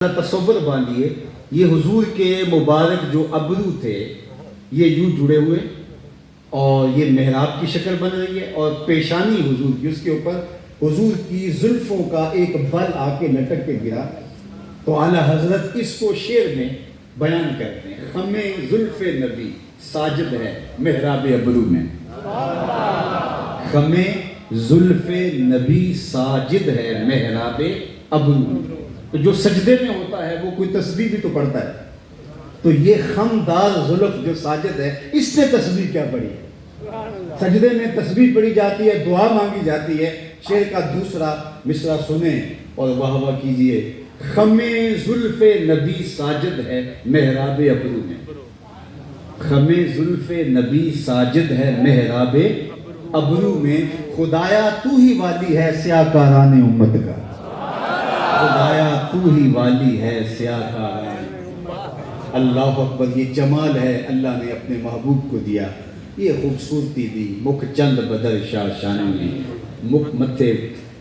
تصور باندھیے یہ حضور کے مبارک جو ابرو تھے یہ یوں جڑے ہوئے اور یہ محراب کی شکل بن رہی ہے اور پیشانی حضور کی، اس کے اوپر حضور کی زلفوں کا ایک بل آ کے لٹک کے گرا۔ تو اعلیٰ حضرت اس کو شعر میں بیان کرتے ہیں، ہمیں زلف نبی ساجد ہے محراب ابرو میں، ہمیں زلف نبی ساجد ہے محراب ابرو میں۔ تو جو سجدے میں ہوتا ہے وہ کوئی تسبیح بھی تو پڑھتا ہے، تو یہ خمدار زلف جو ساجد ہے اس نے تسبیح کیا پڑھی ہے؟ سجدے میں تسبیح پڑھی جاتی ہے، دعا مانگی جاتی ہے۔ شعر کا دوسرا مصرع سنیں اور واہ واہ کیجئے، خمیں زلف نبی ساجد ہے محراب ابرو میں، خمیں زلف نبی ساجد ہے محراب ابرو میں، خدایا تو ہی والی ہے سیاہ کاران امت کا، خدایا تو ہی والی ہے سیاہ کاران۔ اللہ اکبر، یہ جمال ہے اللہ نے اپنے محبوب کو دیا، یہ خوبصورتی دی مکھ چند بدر شاہ شانی میں، مکھ متھے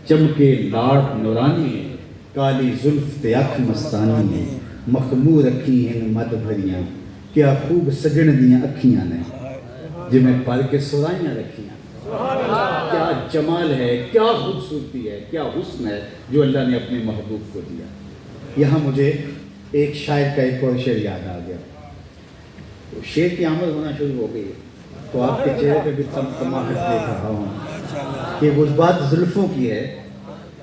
چمکے لاٹ نورانی ہے، کالی زلف تے اکھ مستانی ہے، مخمور رکھی ہیں مد بھریاں، کیا خوب سجن دیاں اکھیاں نے جی میں پڑھ کے سرائیاں رکھیاں۔ کیا جمال ہے، کیا خوبصورتی ہے، کیا حسن ہے جو اللہ نے اپنے محبوب کو دیا۔ یہاں مجھے ایک شاعر کا ایک اور شعر یاد آ گیا، شعر کی آمد ہونا شروع ہو گئی تو آپ کے چہرے پہ بھی تماہٹ دیکھ رہا ہوں کہ وہ بات زلفوں کی ہے۔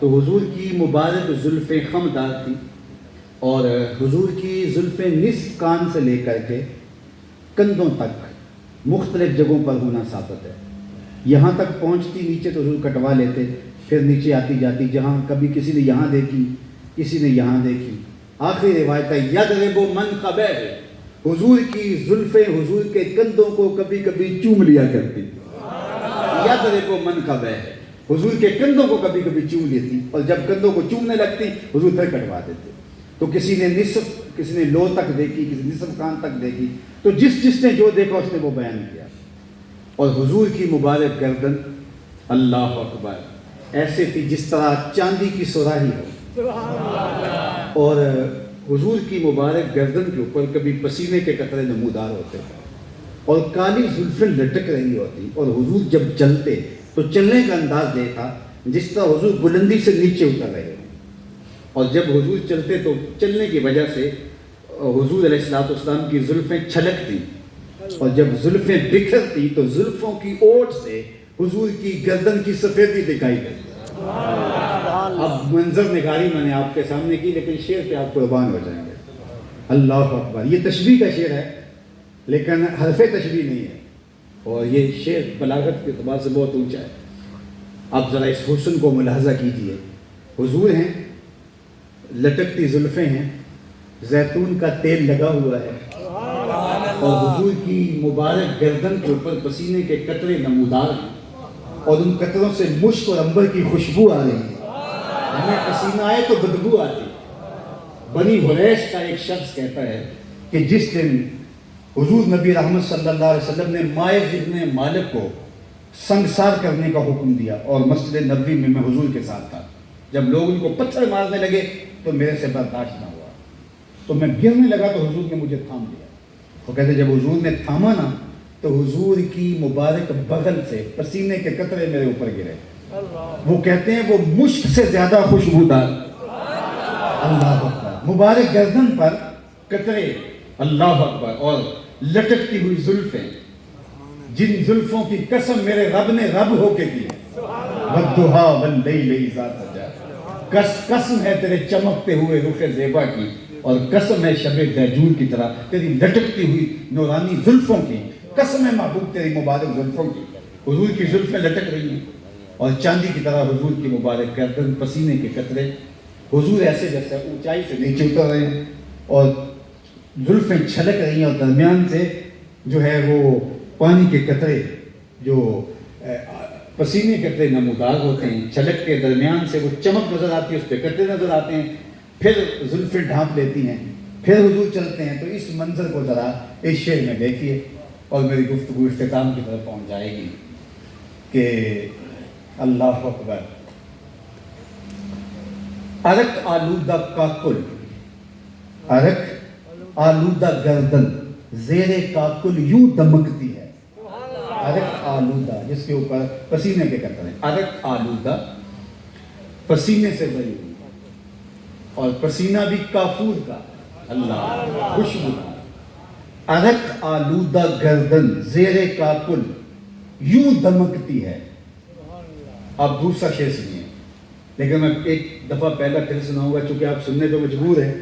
تو حضور کی مبارک زلفیں خمدار تھی اور حضور کی زلفیں نصف کان سے لے کر کے کندھوں تک مختلف جگہوں پر ہونا ثابت ہے۔ یہاں تک پہنچتی نیچے تو حضور کٹوا لیتے، پھر نیچے آتی جاتی، جہاں کبھی کسی نے یہاں دیکھی کسی نے یہاں دیکھی۔ آخری روایت ہے یضرب منکبہ، حضور کی زلفیں حضور کے کندھوں کو کبھی کبھی چوم لیا کرتی، یضرب منکبہ، حضور کے کندھوں کو کبھی کبھی چوم لیتی، اور جب کندھوں کو چومنے لگتی حضور پھر کٹوا دیتے۔ تو کسی نے نصف، کسی نے لو تک دیکھی، کسی نصف کان تک دیکھی، تو جس نے جو دیکھا اس نے وہ بیان کیا۔ اور حضور کی مبارک گردن اللہ اکبر ایسے تھی جس طرح چاندی کی سراہی ہو، اور حضور کی مبارک گردن کے اوپر کبھی پسینے کے قطرے نمودار ہوتے اور کالی زلفیں لٹک رہی ہوتی، اور حضور جب چلتے تو چلنے کا انداز یہ تھا جس طرح حضور بلندی سے نیچے اتر رہے ہوں، اور جب حضور چلتے تو چلنے کی وجہ سے حضور علیہ السلام کی زلفیں چھلکتی، اور جب زلفیں بکھرتی تو زلفوں کی اوٹ سے حضور کی گردن کی سفیدی دکھائی دیتی۔ اب منظر نگاری میں نے آپ کے سامنے کی، لیکن شعر پہ آپ قربان ہو جائیں گے۔ اللہ اکبر، یہ تشبیہ کا شعر ہے لیکن حرف تشبیہ نہیں ہے، اور یہ شعر بلاغت کے اعتبار سے بہت اونچا ہے۔ آپ ذرا اس حسن کو ملاحظہ کیجئے، حضور ہیں، لٹکتی زلفیں ہیں، زیتون کا تیل لگا ہوا ہے، اور حضور کی مبارک گردن کے اوپر پسینے کے قطرے نمودار ہیں، اور ان قطروں سے مشک اور عنبر کی خوشبو آ رہی ہے۔ ہمیں پسینہ آئے تو بدبو آتی۔ بنی حریش کا ایک شخص کہتا ہے کہ جس دن حضور نبی رحمت صلی اللہ علیہ وسلم نے ماعز ابن مالک کو سنگسار کرنے کا حکم دیا، اور مسجد نبوی میں میں حضور کے ساتھ تھا، جب لوگ ان کو پتھر مارنے لگے تو میرے سے برداشت نہ ہوا، تو میں گرنے لگا تو حضور نے مجھے تھام دیا۔ وہ کہتے جب حضور نے تھاما نا تو حضور کی مبارک بغل سے پسینے کے قطرے میرے اوپر گرے، وہ کہتے ہیں وہ مشک سے زیادہ خوشبودار۔ اللہ اکبر، مبارک گردن پر قطرے، اللہ اکبر، اور لٹکتی ہوئی زلفیں، جن زلفوں کی قسم میرے رب نے رب ہو کے کی ہے، والضحیٰ واللیل اذا سجی، قسم ہے تیرے چمکتے ہوئے رخ زیبا کی، اور قسم ہے شب دہجور کی طرح تیری لٹکتی ہوئی نورانی زلفوں کی، قسم ہے محبوب تیری مبارک زلفوں کی۔ حضور کی زلفیں لٹک رہی ہیں اور چاندی کی طرح حضور کی مبارک گردن، پسینے کے قطرے، حضور ایسے جیسے اونچائی سے نیچے اتر رہے ہیں اور زلفیں چھلک رہی ہیں، اور درمیان سے جو ہے وہ پانی کے قطرے جو پسینے کے قطرے نمودار ہوتے ہیں، چھلک کے درمیان سے وہ چمک نظر آتی ہے، اس پہ قطرے نظر آتے ہیں، پھر زلفیں ڈھانپ لیتی ہیں، پھر حضور چلتے ہیں۔ تو اس منظر کو ذرا اس شعر میں دیکھیے اور میری گفتگو اختتام کی طرف پہنچ جائے گی کہ اللہ اکبر، عرق آلودہ کاکل عرق آلودہ گردن زیر کاکل یوں دمکتی ہے. عرق آلودہ جس کے اوپر پسینے کے قطرے، عرق آلودہ پسینے سے بھری ہوئی، اور پسینہ بھی کافور کا، اللہ خوشبو کا. عرق آلودہ گردن زیر کاکل یوں دمکتی ہے. آپ دوسرا شعر سنیے، لیکن میں ایک دفعہ پہلا پھر سناؤں گا چونکہ آپ سننے پہ مجبور ہیں.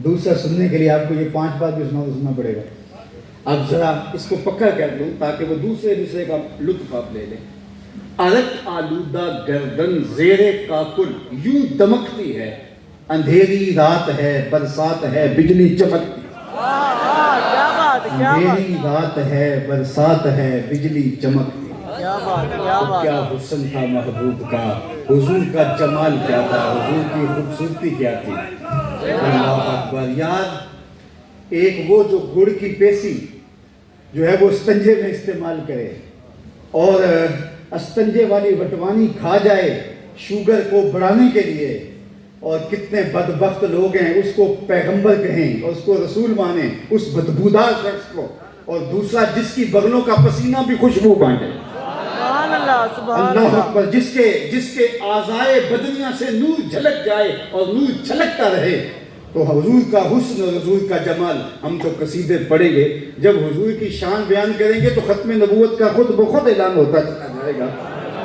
دوسرا سننے کے لیے آپ کو یہ 5 بار بھی سننا پڑے گا. آپ ذرا اس کو پکا کر لوں تاکہ وہ دوسرے کا لطف آپ لے لیں. عرق آلودہ گردن زیر کاکل یوں دمکتی ہے، اندھیری رات ہے برسات ہے بجلی چمکتی. اندھیری رات ہے برسات ہے بجلی چمکتی. کیا حسن تھا محبوب کا، حضور کا جمال کیا تھا، حضور کی خوبصورتی کیا تھی. اللہ اکبر. یار ایک وہ جو گڑ کی پیسی جو ہے وہ استنجے میں استعمال کرے اور استنجے والی وٹوانی کھا جائے شوگر کو بڑھانے کے لیے، اور کتنے بدبخت لوگ ہیں اس کو پیغمبر کہیں اور اس کو رسول مانیں، اس بدبودار شخص کو. اور دوسرا جس کی بغلوں کا پسینہ بھی خوشبو بانٹے. اللہ اکبر. جس کے اعضائے بدنیاں سے نور جھلک جائے اور نور چھلکتا رہے. تو حضور کا حسن اور حضور کا جمال. ہم تو قصیدے پڑھیں گے، جب حضور کی شان بیان کریں گے تو ختم نبوت کا خود بخود اعلان ہوتا چلا جائے گا.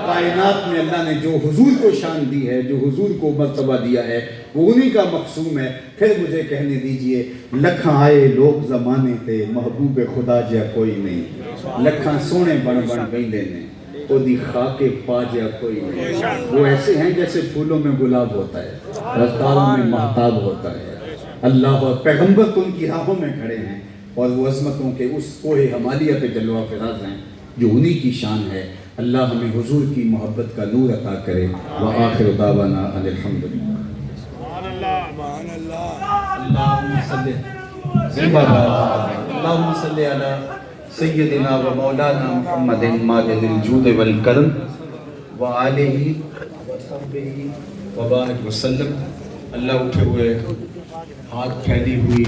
کائنات میں اللہ نے جو حضور کو شان دی ہے، جو حضور کو مرتبہ دیا ہے، وہ انہی کا مقسوم ہے. پھر مجھے کہنے دیجئے، لکھاں آئے لوگ زمانے تے محبوب خدا جا کوئی نہیں. لکھاں سونے بن گئندے نے او دی خاک پا جا کوئی نہیں. وہ ایسے ہیں جیسے پھولوں میں گلاب ہوتا ہے، رفتاروں میں مہتاب ہوتا ہے. اللہ اور پیغمبر تو ان کی راہوں میں کھڑے ہیں، اور وہ عظمتوں کے اس کوہ ہمالیہ پہ جلوہ فراز ہیں جو انہی کی شان ہے. اللہ ہمیں حضور کی محبت کا نور عطا کرے. وآخر دعوانا ان الحمدللہ. اللہم صلی اللہم صلی علی سیدنا و مولانا محمد ماجد الجود والکرم وآلہ وصحبہ وبارک وسلم. اللہ اٹھے ہوئے ہاتھ پھیلی ہوئی